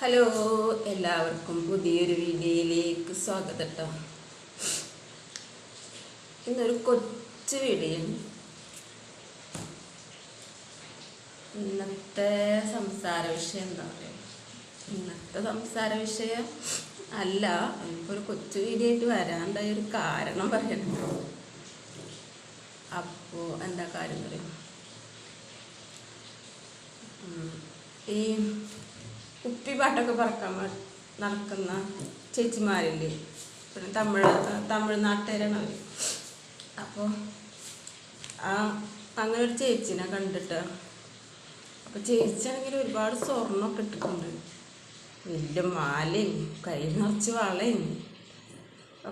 Hello, എല്ലാവർക്കും പുതിയൊരു വീഡിയോയിലേക്ക് സ്വാഗതം കേട്ടോ. ഇന്നൊരു കൊച്ചു വീഡിയോ. ഇന്നത്തെ സംസാര വിഷയം എന്താ പറയുക? ഇന്നത്തെ സംസാര വിഷയം അല്ല, എനിക്കൊരു കൊച്ചു വീഡിയോ ആയിട്ട് വരാണ്ടായ ഒരു കാരണം പറയണം. അപ്പോൾ എന്താ കാര്യം പറയും? ഈ കുപ്പിപ്പാട്ടൊക്കെ പറക്കാൻ നടക്കുന്ന ചേച്ചിമാരില്ലേ, പിന്നെ തമിഴ്നാട്ടുകാരാണ് അവർ. അപ്പോൾ അങ്ങനെ ഒരു ചേച്ചിനെ കണ്ടിട്ട്, അപ്പോൾ ചേച്ചിയാണെങ്കിൽ ഒരുപാട് സ്വർണ്ണമൊക്കെ ഇട്ടിട്ടുണ്ട്. വലിയ മാലയും കൈ നിറച്ച് വളയും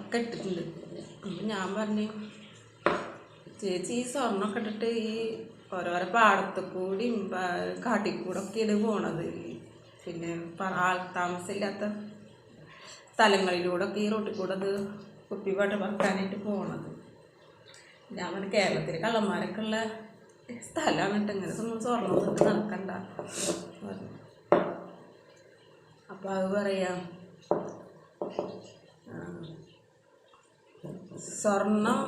ഒക്കെ ഇട്ടിട്ടുണ്ട്. അപ്പം ഞാൻ പറഞ്ഞു, ചേച്ചി ഈ സ്വർണ്ണമൊക്കെ ഇട്ടിട്ട് ഈ ഓരോരോ പാടത്തു കൂടിയും കാട്ടിക്കൂടൊക്കെ ഇത് പോണത്, പിന്നെ ആൾ താമസമില്ലാത്ത സ്ഥലങ്ങളിലൂടെയൊക്കെ ഈ റോട്ടിൽ കൂടെ അത് കുപ്പിപ്പാട്ട് പറക്കാനായിട്ട് പോണത്. ഞാൻ പറഞ്ഞു, കേരളത്തിൽ കള്ളന്മാരൊക്കെ ഉള്ള സ്ഥലമാണ് കേട്ടോ, ഇങ്ങനെ സ്വർണ്ണം കൊണ്ട് നടക്കണ്ട പറഞ്ഞു. അപ്പോൾ അത് പറയാം, സ്വർണം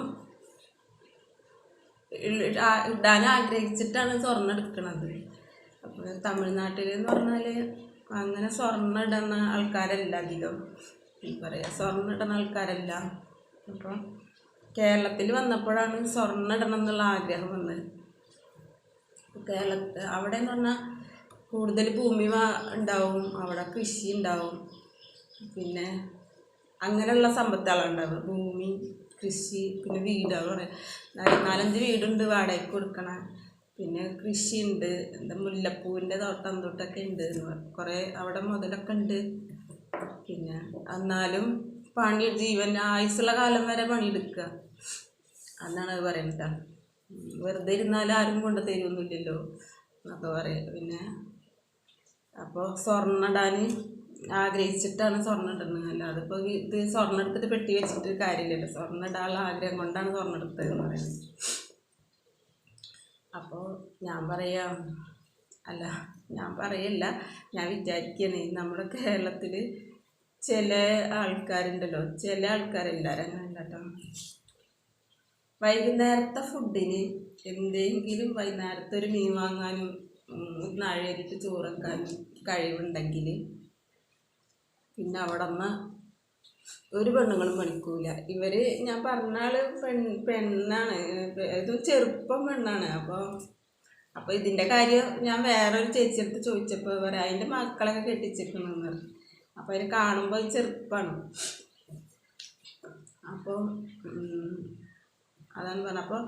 ഇടാൻ ആഗ്രഹിച്ചിട്ടാണ് സ്വർണ്ണം എടുക്കണത്. അപ്പോൾ തമിഴ്നാട്ടിൽ എന്ന് പറഞ്ഞാൽ അങ്ങനെ സ്വർണ്ണം ഇടുന്ന ആൾക്കാരല്ല അധികം, പറയാം സ്വർണ്ണം ഇടുന്ന ആൾക്കാരല്ല. അപ്പോൾ കേരളത്തിൽ വന്നപ്പോഴാണ് സ്വർണ്ണം ഇടണം എന്നുള്ള ആഗ്രഹം വന്നത്. അവിടെ എന്ന് പറഞ്ഞാൽ കൂടുതൽ ഭൂമി ഉണ്ടാവും, അവിടെ കൃഷി ഉണ്ടാവും, പിന്നെ അങ്ങനെയുള്ള സമ്പത്തുകളുണ്ടാവും. ഭൂമി, കൃഷി, പിന്നെ വീടുകൾ പറയാം. 4-5 വീടുണ്ട് വാടകയ്ക്ക് കൊടുക്കണ, പിന്നെ കൃഷിയുണ്ട്, എന്താ മുല്ലപ്പൂവിൻ്റെ തൊട്ടൊക്കെ ഉണ്ട് എന്ന് പറയും. കുറേ അവിടെ മുതലൊക്കെ ഉണ്ട്. പിന്നെ എന്നാലും ജീവൻ ആയുസ്സുള്ള കാലം വരെ പണിയെടുക്കുക എന്നാണ് അത് പറയുന്നത്. വെറുതെ ഇരുന്നാൽ ആരും കൊണ്ട് തരുമൊന്നുമില്ലല്ലോ എന്നൊക്കെ പറയും. പിന്നെ അപ്പോൾ സ്വർണ്ണം ഇടാൻ ആഗ്രഹിച്ചിട്ടാണ് സ്വർണ്ണം ഇടുന്നത്, അല്ലാതെ ഇപ്പോൾ ഇത് സ്വർണ്ണം എടുത്തിട്ട് പെട്ടി വെച്ചിട്ട് കാര്യമില്ലല്ലോ. സ്വർണ്ണം ഇടാനുള്ള ആഗ്രഹം കൊണ്ടാണ് സ്വർണ്ണം എടുത്തതെന്ന് പറയുന്നത്. അപ്പോൾ ഞാൻ വിചാരിക്കണേ, നമ്മുടെ കേരളത്തിൽ ചില ആൾക്കാരുണ്ടല്ലോ, ചില ആൾക്കാരെല്ലാവരും അങ്ങനെയല്ല കേട്ടോ. വൈകുന്നേരത്തെ ഫുഡിന് എന്തെങ്കിലും വൈകുന്നേരത്തെ ഒരു മീൻ വാങ്ങാനും നാഴേരിട്ട് ചോറക്കാനും കഴിവുണ്ടെങ്കിൽ പിന്നെ അവിടെ നിന്ന് ഒരു പെണ്ണുങ്ങളും പണിക്കൂല. ഇവർ ഞാൻ പറഞ്ഞ ആൾ പെണ്ണാണ്, ഇത് ചെറുപ്പം പെണ്ണാണ്. അപ്പോൾ ഇതിൻ്റെ കാര്യം ഞാൻ വേറൊരു ചേച്ചിയെടുത്ത് ചോദിച്ചപ്പോൾ പറയാം, അതിൻ്റെ മക്കളൊക്കെ കെട്ടിച്ചിരിക്കണമെന്ന് പറഞ്ഞു. അപ്പോൾ അതിന് കാണുമ്പോൾ ചെറുപ്പമാണ്. അപ്പോൾ അതാണ് പറഞ്ഞത്. അപ്പോൾ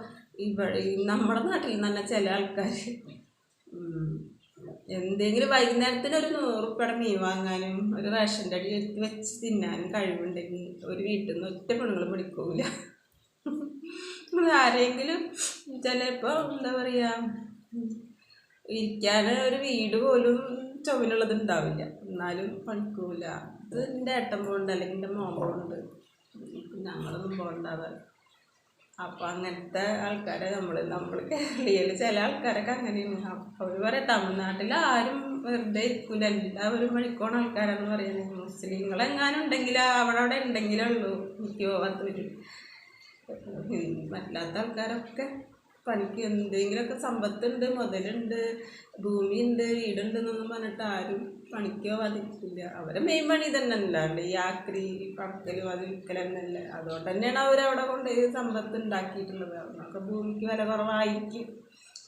നമ്മുടെ നാട്ടിൽ തന്നെ ചില ആൾക്കാർ എന്തെങ്കിലും വൈകുന്നേരത്തിന് ഒരു 100 ഉറുപ്പികയുടെ മീൻ വാങ്ങാനും ഒരു റേഷൻ്റെ അടി എടുത്ത് വെച്ച് തിന്നാനും കഴിവുണ്ടെങ്കിൽ ഒരു വീട്ടിൽ നിന്ന് ഒറ്റ പെണ്ണുങ്ങൾ പിടിക്കൂല. ആരെങ്കിലും ചിലപ്പോൾ എന്താ പറയുക, ഇരിക്കാൻ ഒരു വീട് പോലും ചുമലുള്ളത് ഉണ്ടാവില്ല, എന്നാലും പണിക്കൂല. ഇത് എൻ്റെ ഏട്ടൻ പോകുന്നുണ്ട്, അല്ലെങ്കിൽ എൻ്റെ മോൻ പോകുന്നുണ്ട്, ഞങ്ങളൊന്നും പോകണ്ടാവാറ്. അപ്പോൾ അങ്ങനത്തെ ആൾക്കാരെ നമ്മൾ കേരളീയയിൽ ചില ആൾക്കാരൊക്കെ അങ്ങനെയാണ്. അവർ പറയാം, തമിഴ്നാട്ടിൽ ആരും വെറുതെ ഇരിക്കില്ല, എല്ലാവരും പണിക്കോണ ആൾക്കാരെന്ന് പറയുന്നത്. മുസ്ലിങ്ങളെങ്ങാനും ഉണ്ടെങ്കിൽ അവിടെ ഉണ്ടെങ്കിലേ ഉള്ളൂ എനിക്ക് പോകാത്ത വരും. മറ്റാത്ത ആൾക്കാരൊക്കെ പണിക്ക് എന്തെങ്കിലുമൊക്കെ സമ്പത്തുണ്ട്, മുതലുണ്ട്, ഭൂമിയുണ്ട്, വീടുണ്ടെന്നൊന്നും പറഞ്ഞിട്ട് ആരും പണിക്കോ വധിക്കില്ല. അവരെ മെയിൻ പണി തന്നെ അല്ലാണ്ട് ഈ ആക്രി പറക്കലും അത് വിൽക്കലെന്നല്ല. അതുകൊണ്ട് തന്നെയാണ് അവരവിടെ കൊണ്ട് സമ്പത്ത് ഉണ്ടാക്കിയിട്ടുള്ളത്. അവർക്ക് ഭൂമിക്ക് വില കുറവായിരിക്കും.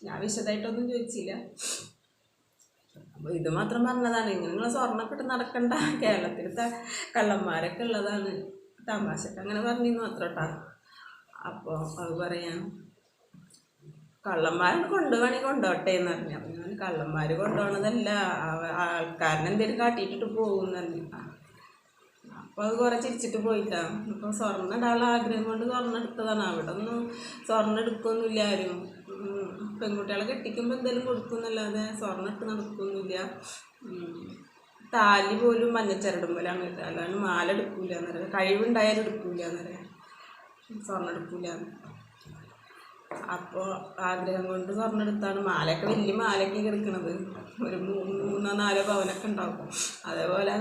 ഞാൻ വിശദമായിട്ടൊന്നും ചോദിച്ചില്ല. അപ്പോൾ ഇത് മാത്രം പറഞ്ഞതാണ്, ഇങ്ങനെയുള്ള സ്വർണ്ണമൊക്കെ ഇട്ട് നടക്കണ്ട, കേരളത്തിലത്തെ കള്ളന്മാരൊക്കെ ഉള്ളതാണ്. തമാശക്ക് അങ്ങനെ പറഞ്ഞിരുന്നു മാത്രം കേട്ടോ. അപ്പോൾ അത് പറയാം, കള്ളന്മാരോട് കൊണ്ടുപോകണമെങ്കിൽ കൊണ്ടോട്ടെ എന്ന് പറഞ്ഞു. അപ്പം ഞാൻ കള്ളന്മാർ കൊണ്ടുപോകണതല്ല, ആൾക്കാരനെ എന്തെങ്കിലും കാട്ടിയിട്ടിട്ട് പോകുമെന്ന് പറഞ്ഞു. അപ്പോൾ അത് കുറേ ചിരിച്ചിട്ട് പോയിട്ടാണ്. അപ്പോൾ സ്വർണ്ണം ഇടാനുള്ള ആഗ്രഹം കൊണ്ട് സ്വർണ്ണം എടുത്തതാണ്. അവിടെ ഒന്നും സ്വർണ്ണം എടുക്കുകയൊന്നുമില്ല ആരും. പെൺകുട്ടികളെ കെട്ടിക്കുമ്പോൾ എന്തെങ്കിലും കൊടുക്കുമെന്നല്ലാതെ സ്വർണ്ണം ഇട്ട് നടക്കുകയൊന്നുമില്ല. താലി പോലും മഞ്ഞച്ചരടുമ്പോഴാണ് കിട്ടുക, അല്ലാണ്ട് മാല എടുക്കൂല എന്നറിയാം. കഴിവുണ്ടായാലും എടുക്കൂല എന്നറിയാം, സ്വർണ്ണം എടുക്കൂല. അപ്പോൾ ആഗ്രഹം കൊണ്ട് സ്വർണ്ണെടുത്താണ് മാലയൊക്കെ വലിയ മാലയൊക്കെ കിടക്കണത്. ഒരു 3-4 പവനൊക്കെ ഉണ്ടാവും. അതേപോലെ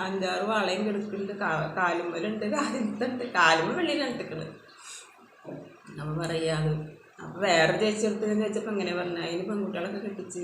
5-6 വളയും കിടക്കുന്നുണ്ട്. കാലുമ്മലുണ്ട്, കാലുമ്മ വെള്ളിയിലാണ് ഇട്ടിക്കണത്. അപ്പോൾ പറയാം അത്. അപ്പോൾ വേറെ ചേച്ചി എടുത്തതെന്ന് ചോദിച്ചപ്പോൾ എങ്ങനെ പറഞ്ഞാൽ അതിന് പെൺകുട്ടികളൊക്കെ കെട്ടിച്ച്